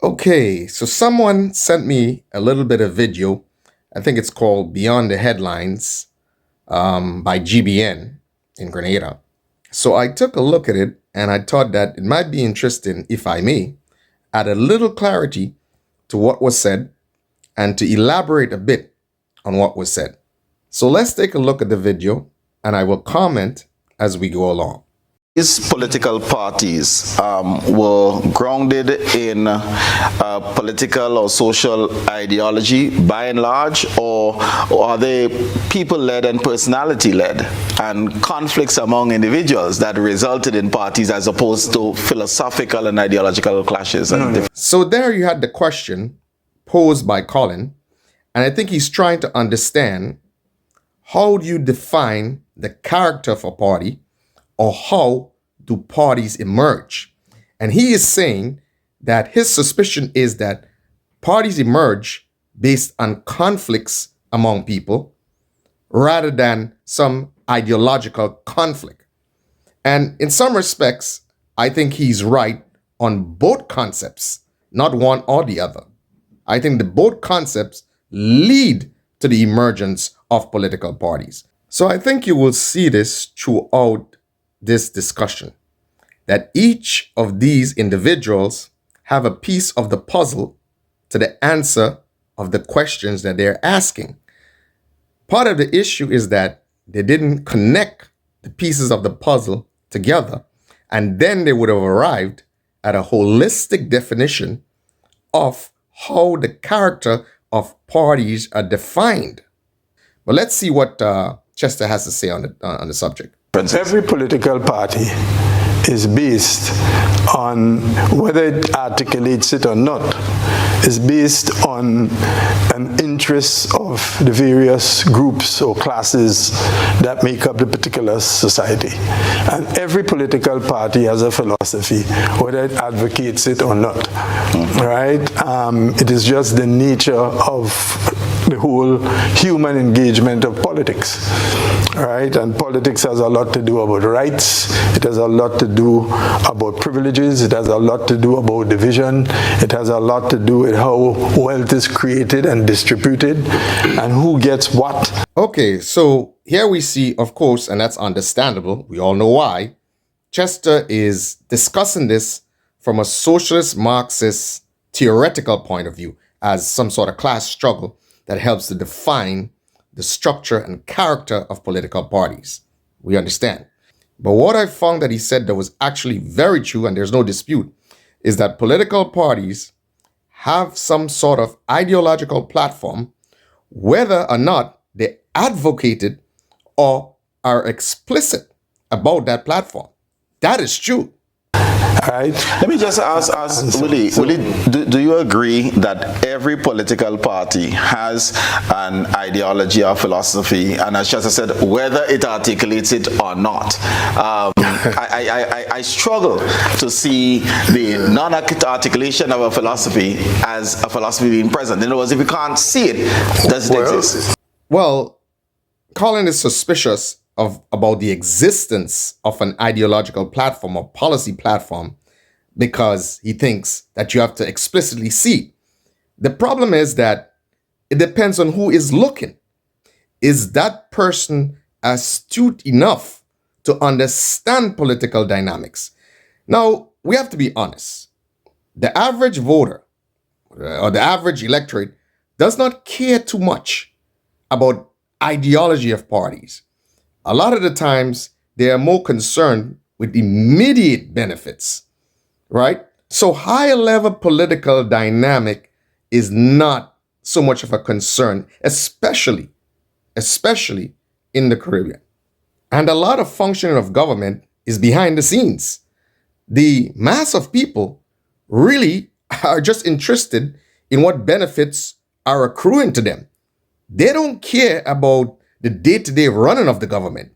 Okay, so someone sent me a little bit of video. I think it's called Beyond the Headlines by GBN in Grenada. So I took a look at it and I thought that it might be interesting, if I may, add a little clarity to what was said and to elaborate a bit on what was said. So let's take a look at the video and I will comment as we go along. These political parties were grounded in political or social ideology by and large, or are they people-led and personality-led, and conflicts among individuals that resulted in parties as opposed to philosophical and ideological clashes? So there you had the question posed by Colin, and I think he's trying to understand, how do you define the character of a party, or how do parties emerge? And he is saying that his suspicion is that parties emerge based on conflicts among people rather than some ideological conflict. And in some respects, I think he's right on both concepts, not one or the other. I think that both concepts lead to the emergence of political parties. So I think you will see this throughout this discussion, that each of these individuals have a piece of the puzzle to the answer of the questions that they're asking. Part of the issue is that they didn't connect the pieces of the puzzle together, and then they would have arrived at a holistic definition of how the character of parties are defined. But let's see what Chester has to say on the subject. Every political party is based on, whether it articulates it or not, is based on an interest of the various groups or classes that make up the particular society. And every political party has a philosophy, whether it advocates it or not, right? It is just the nature of the whole human engagement of politics, right? And politics has a lot to do about rights. It has a lot to do about privileges. It has a lot to do about division. It has a lot to do with how wealth is created and distributed and who gets what. Okay, so here we see, of course, and that's understandable, we all know why, Chester is discussing this from a socialist Marxist theoretical point of view as some sort of class struggle that helps to define the structure and character of political parties. We understand. But what I found that he said that was actually very true, and there's no dispute, is that political parties have some sort of ideological platform, whether or not they advocated or are explicit about that platform. That is true. Right. Let me just ask Willie, do you agree that every political party has an ideology or philosophy, and as Chester said, whether it articulates it or not? I struggle to see the non-articulation of a philosophy as a philosophy being present. In other words, if you can't see it, does it exist? Well, Colin is suspicious about the existence of an ideological platform or policy platform because he thinks that you have to explicitly see. The problem is that it depends on who is looking. Is that person astute enough to understand political dynamics? Now, we have to be honest. The average voter or the average electorate does not care too much about ideology of parties. A lot of the times, they are more concerned with immediate benefits, right? So higher level political dynamic is not so much of a concern, especially in the Caribbean. And a lot of functioning of government is behind the scenes. The mass of people really are just interested in what benefits are accruing to them. They don't care about the day-to-day running of the government.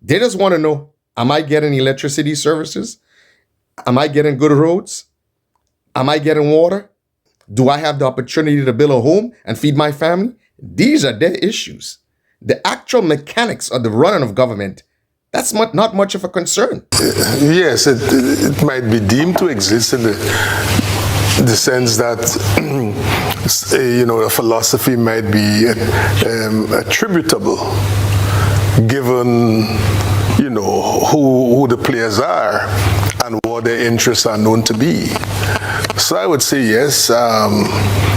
They just want to know, am I getting electricity services? Am I getting good roads? Am I getting water? Do I have the opportunity to build a home and feed my family? These are their issues. The actual mechanics of the running of government, that's not much of a concern. Yes, it might be deemed to exist in the the sense that a philosophy might be attributable, given who the players are and what their interests are known to be. So I would say yes,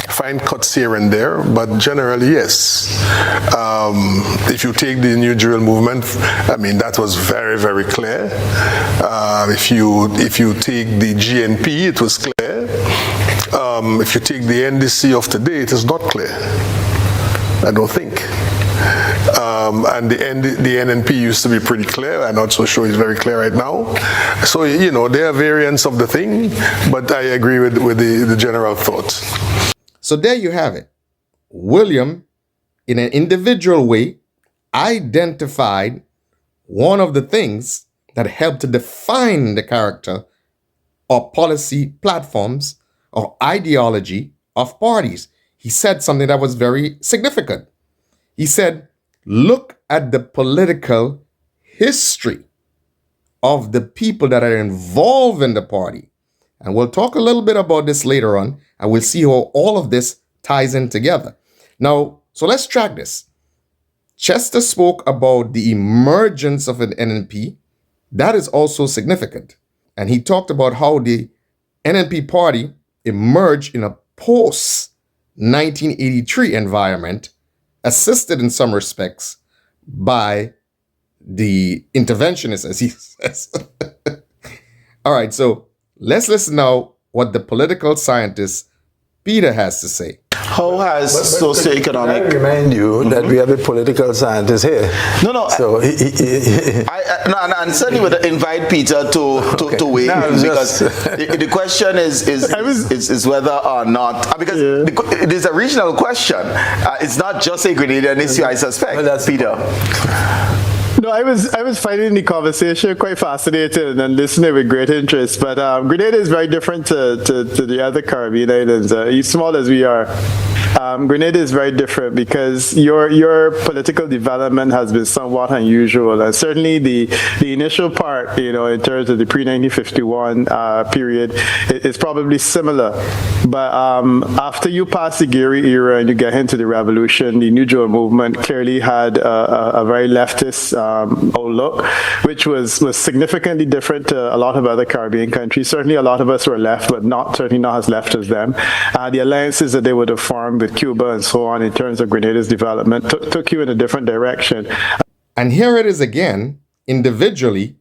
find cuts here and there, but generally yes. If you take the New Drill movement, I mean, that was very, very clear. If you take the GNP, it was clear. If you take the NDC of today, it is not clear, I don't think. And the NNP used to be pretty clear. I'm not so sure it's very clear right now. So, there are variants of the thing, but I agree with the general thought. So there you have it. William, in an individual way, identified one of the things that helped to define the character or policy platforms or ideology of parties. He said something that was very significant. He said, look at the political history of the people that are involved in the party. And we'll talk a little bit about this later on, and we'll see how all of this ties in together. Now, so let's track this. Chester spoke about the emergence of an NNP. That is also significant. And he talked about how the NNP party emerged in a post-1983 environment, assisted in some respects by the interventionists, as he says. All right, so let's listen now what the political scientist Peter has to say. How has socioeconomic... I remind you that we have a political scientist here. No. So and certainly would invite Peter to weigh in, because the question is whether or not, because it is a regional question. It's not just a Grenadian issue, I suspect. Well, that's Peter. No, I was finding the conversation quite fascinating and listening with great interest. But Grenada is very different to the other Caribbean islands. As small as we are, Grenada is very different because your political development has been somewhat unusual, and certainly the initial part, in terms of the pre-1951 period, is probably similar. But after you pass the Geary era and you get into the revolution, the New Drill movement clearly had a very leftist outlook, which was significantly different to a lot of other Caribbean countries. Certainly a lot of us were left, but certainly not as left as them. The alliances that they would have formed with Cuba and so on in terms of Grenada's development took you in a different direction. And here it is again, individually,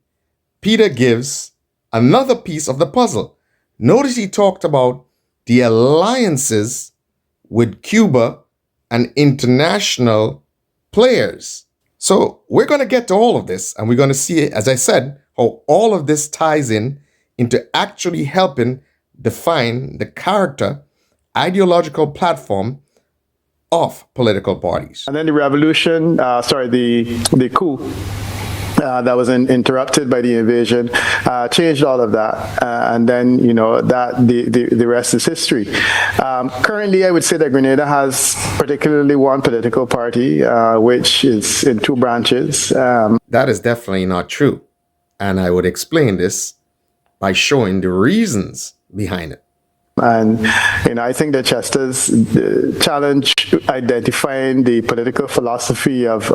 Peter gives another piece of the puzzle. Notice he talked about the alliances with Cuba and international players. So we're going to get to all of this, and we're going to see, as I said, how all of this ties in into actually helping define the character, ideological platform of political parties. And then the revolution, the coup that was interrupted by the invasion changed all of that. And then, the rest is history. Currently, I would say that Grenada has particularly one political party, which is in two branches. That is definitely not true. And I would explain this by showing the reasons behind it. And I think that Chester's challenge identifying the political philosophy of the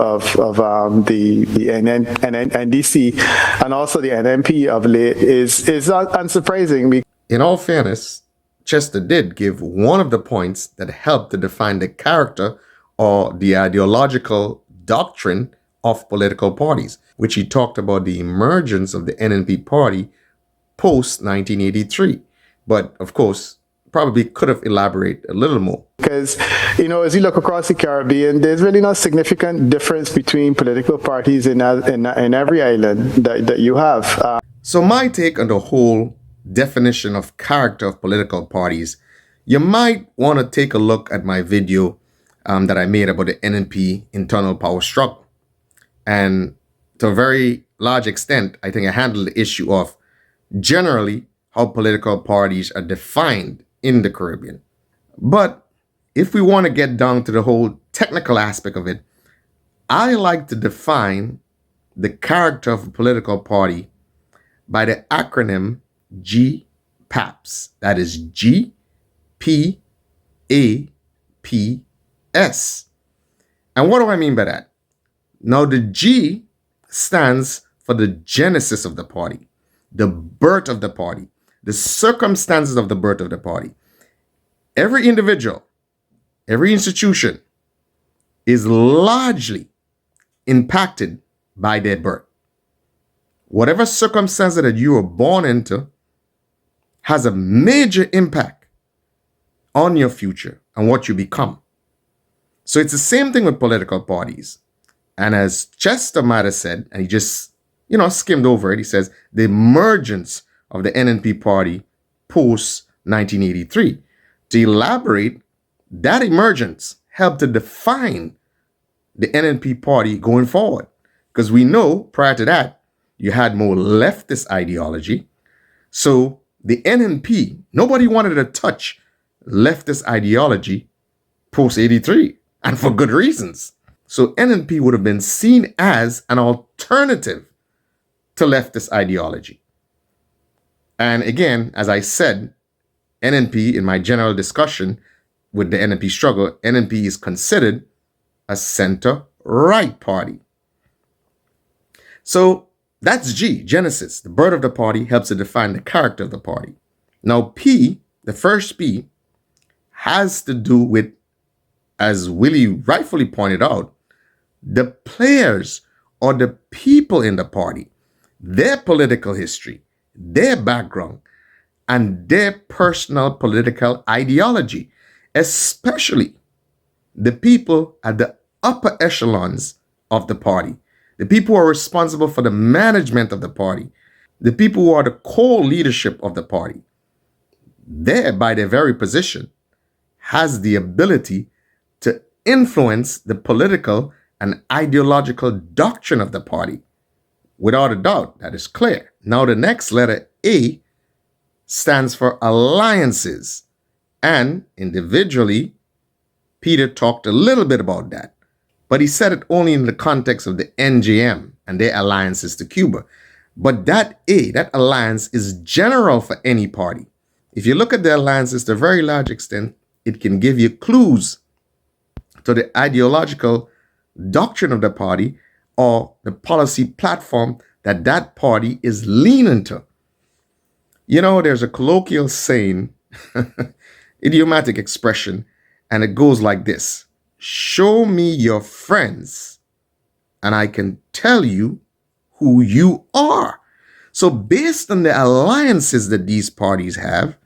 NDC and also the NNP of late is unsurprising. In all fairness, Chester did give one of the points that helped to define the character or the ideological doctrine of political parties, which he talked about the emergence of the NNP party post-1983. But of course, probably could have elaborated a little more. Because, as you look across the Caribbean, there's really no significant difference between political parties in every island that you have. So my take on the whole definition of character of political parties, you might want to take a look at my video that I made about the NNP internal power struggle. And to a very large extent, I think I handled the issue of generally how political parties are defined in the Caribbean. But if we want to get down to the whole technical aspect of it, I like to define the character of a political party by the acronym GPAPS. That is G And what do I mean by that? Now, the G stands for the genesis of the party, the birth of the party, the circumstances of the birth of the party. Every individual, every institution is largely impacted by their birth. Whatever circumstance that you were born into has a major impact on your future and what you become. So it's the same thing with political parties. And as Chester might have said, and he just, skimmed over it, he says, the emergence of the NNP party post 1983. To elaborate, that emergence helped to define the NNP party going forward. Because we know prior to that, you had more leftist ideology. So the NNP, nobody wanted to touch leftist ideology post 83, and for good reasons. So NNP would have been seen as an alternative to leftist ideology. And again, as I said, NNP, in my general discussion with the NNP struggle, NNP is considered a center-right party. So that's G, Genesis. The birth of the party helps to define the character of the party. Now P, the first P, has to do with, as Willie rightfully pointed out, the players or the people in the party, their political history, their background, and their personal political ideology, especially the people at the upper echelons of the party, the people who are responsible for the management of the party, the people who are the core leadership of the party. They, by their very position, has the ability to influence the political and ideological doctrine of the party. Without a doubt, that is clear. Now the next letter, A, stands for alliances. And individually, Peter talked a little bit about that. But he said it only in the context of the NJM and their alliances to Cuba. But that A, that alliance, is general for any party. If you look at the alliances to a very large extent, it can give you clues to the ideological doctrine of the party or the policy platform that that party is leaning to. There's a colloquial saying, idiomatic expression, and it goes like this: show me your friends, and I can tell you who you are. So based on the alliances that these parties have,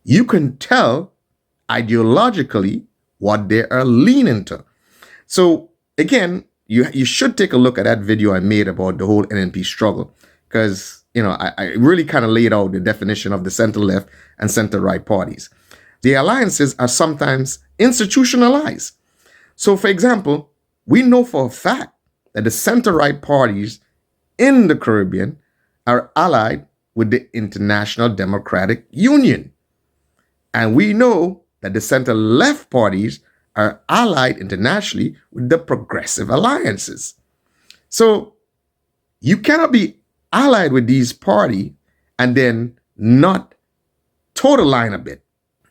you can tell ideologically what they are leaning to. So again, you should take a look at that video I made about the whole NNP struggle, because I really kind of laid out the definition of the center-left and center-right parties. The alliances are sometimes institutionalized. So for example, we know for a fact that the center-right parties in the Caribbean are allied with the International Democratic Union. And we know that the center-left parties are allied internationally with the progressive alliances. So you cannot be allied with these parties and then not toe the line a bit.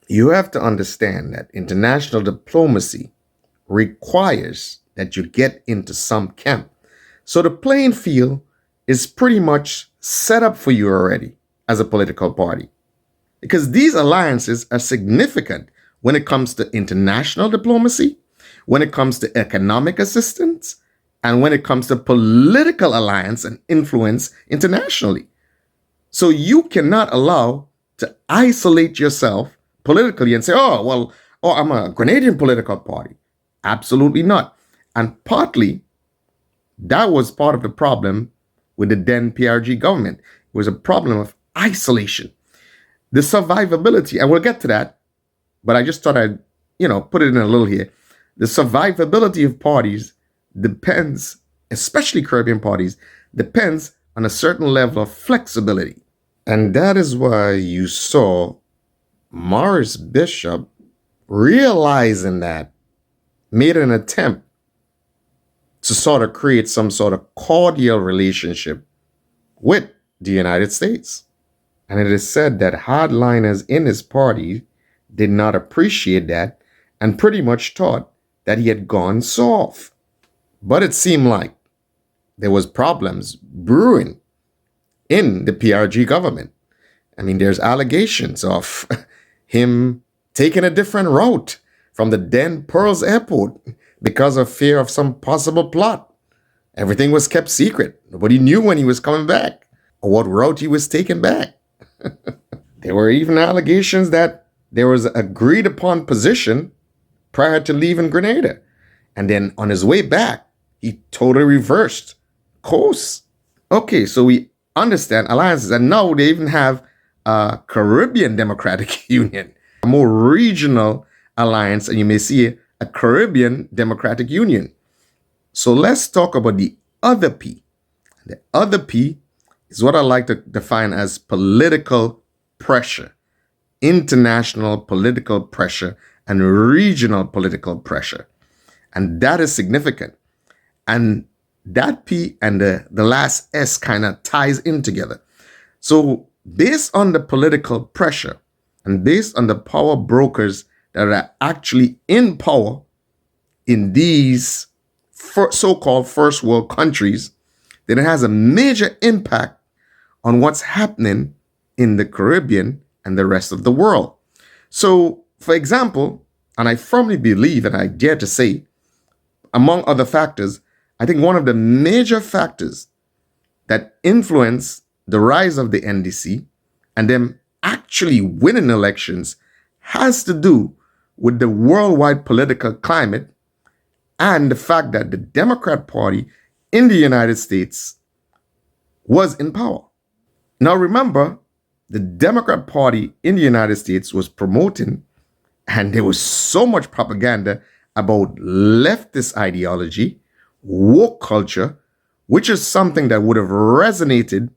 You have to understand that international diplomacy requires that you get into some camp. So the playing field is pretty much set up for you already as a political party, because these alliances are significant when it comes to international diplomacy, when it comes to economic assistance, and when it comes to political alliance and influence internationally. So you cannot allow to isolate yourself politically and say, I'm a Grenadian political party. Absolutely not. And partly, that was part of the problem with the then PRG government. It was a problem of isolation. The survivability, and we'll get to that, but I just thought I'd, put it in a little here. The survivability of parties depends, especially Caribbean parties, depends on a certain level of flexibility. And that is why you saw Maurice Bishop, realizing that, made an attempt to sort of create some sort of cordial relationship with the United States. And it is said that hardliners in his party did not appreciate that and pretty much thought that he had gone soft. But it seemed like there was problems brewing in the PRG government. I mean, there's allegations of him taking a different route from the then Pearls Airport because of fear of some possible plot. Everything was kept secret. Nobody knew when he was coming back or what route he was taking back. There were even allegations that there was an agreed upon position prior to leaving Grenada. And then on his way back, he totally reversed course. Okay, so we understand alliances, and now they even have a Caribbean Democratic Union, a more regional alliance, and you may see a Caribbean Democratic Union. So let's talk about the other P. The other P is what I like to define as political pressure, international political pressure, and regional political pressure. And that is significant. And that P and the last S kind of ties in together. So based on the political pressure and based on the power brokers that are actually in power in these so-called first world countries, then it has a major impact on what's happening in the Caribbean and the rest of the world. So, for example, and I firmly believe, and I dare to say, among other factors, I think one of the major factors that influence the rise of the NDC and them actually winning elections has to do with the worldwide political climate and the fact that the Democrat Party in the United States was in power. Now remember, the Democrat Party in the United States was promoting, and there was so much propaganda about leftist ideology, woke culture, which is something that would have resonated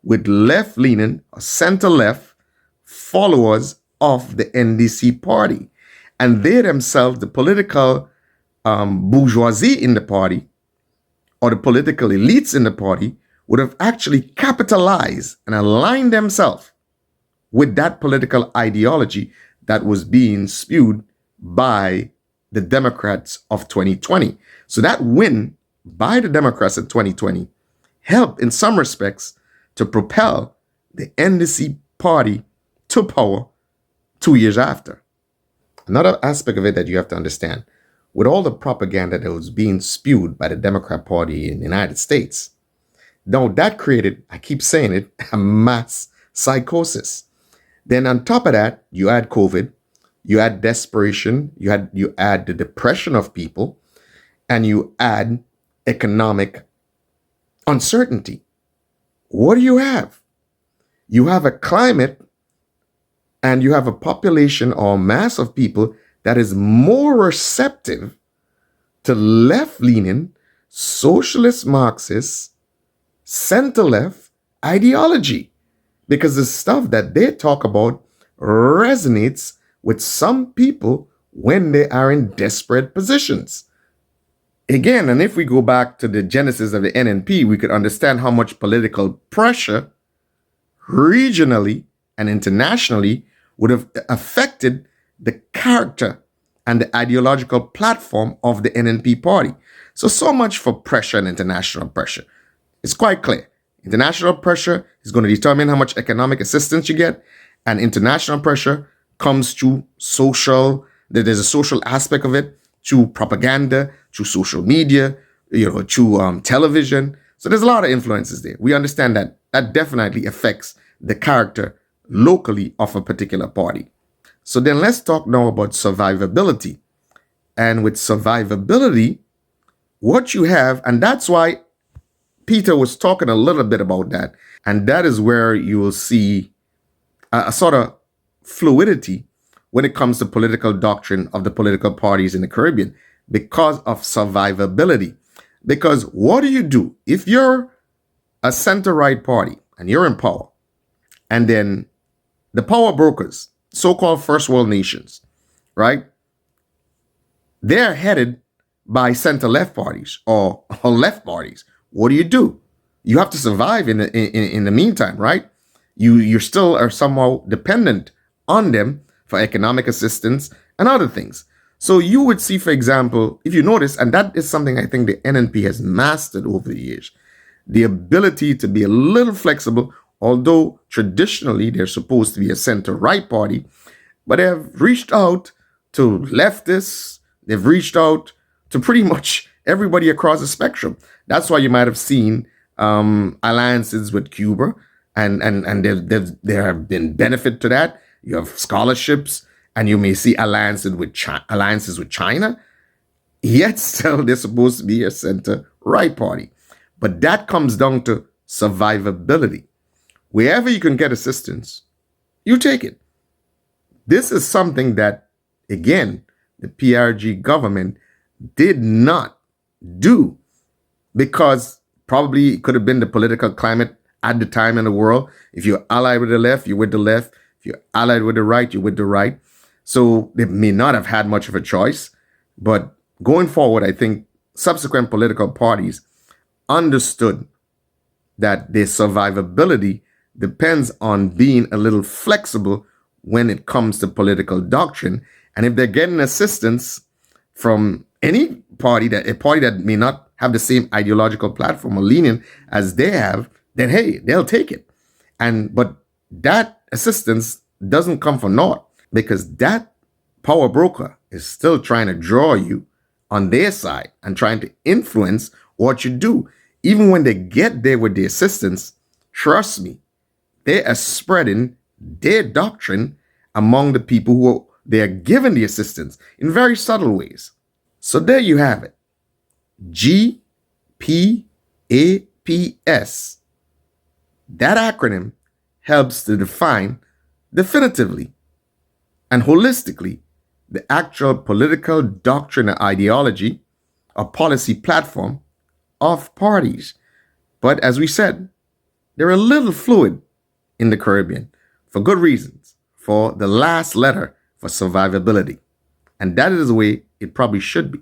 with left-leaning or center-left followers of the NDC party. And they themselves, the political bourgeoisie in the party, or the political elites in the party, would have actually capitalized and aligned themselves with that political ideology that was being spewed by the Democrats of 2020. So that win by the Democrats in 2020 helped in some respects to propel the NDC party to power 2 years after. Another aspect of it that you have to understand, with all the propaganda that was being spewed by the Democrat Party in the United States, now that created, I keep saying it, a mass psychosis. Then on top of that, you add COVID, you add desperation, you add the depression of people, and you add economic uncertainty. What do you have? You have a climate and you have a population or mass of people that is more receptive to left-leaning, socialist Marxist, center-left ideology, because the stuff that they talk about resonates with some people when they are in desperate positions. Again, and if we go back to the genesis of the NNP, we could understand how much political pressure regionally and internationally would have affected the character and the ideological platform of the NNP party. So much for pressure and international pressure. It's quite clear. International pressure is going to determine how much economic assistance you get, and international pressure comes to social, there's a social aspect of it, through propaganda, through social media, through television. So there's a lot of influences there. We understand that that definitely affects the character locally of a particular party. So then let's talk now about survivability. And with survivability, what you have, and that's why Peter was talking a little bit about that, and that is where you will see a sort of fluidity when it comes to political doctrine of the political parties in the Caribbean, because of survivability. Because what do you do if you're a center-right party and you're in power, and then the power brokers, so-called first world nations, right? They're headed by center-left parties or left parties. What do? You have to survive in the meantime, right? You still are somehow dependent on them for economic assistance and other things. So you would see, for example, if you notice, and that is something I think the NNP has mastered over the years, the ability to be a little flexible, although traditionally they're supposed to be a center-right party, but they have reached out to leftists, they've reached out to pretty much everybody across the spectrum. That's why you might have seen alliances with Cuba, and there have been benefit to that. You have scholarships, and you may see alliances with China, yet still they're supposed to be a center-right party. But that comes down to survivability. Wherever you can get assistance, you take it. This is something that, again, the PRG government did not do, because probably it could have been the political climate at the time in the world. If you're allied with the left, you're with the left. If you're allied with the right, you're with the right. So they may not have had much of a choice. But going forward, I think subsequent political parties understood that their survivability depends on being a little flexible when it comes to political doctrine. And if they're getting assistance from any party, a party that may not have the same ideological platform or leaning as they have, then hey, they'll take it. But that assistance doesn't come for naught, because that power broker is still trying to draw you on their side and trying to influence what you do. Even when they get there with the assistance, trust me, they are spreading their doctrine among the people who they are given the assistance in very subtle ways. So there you have it. GPAPS. That acronym helps to define definitively and holistically the actual political doctrine or ideology or policy platform of parties. But as we said, they're a little fluid in the Caribbean for good reasons, for the last letter for survivability. And that is the way it probably should be.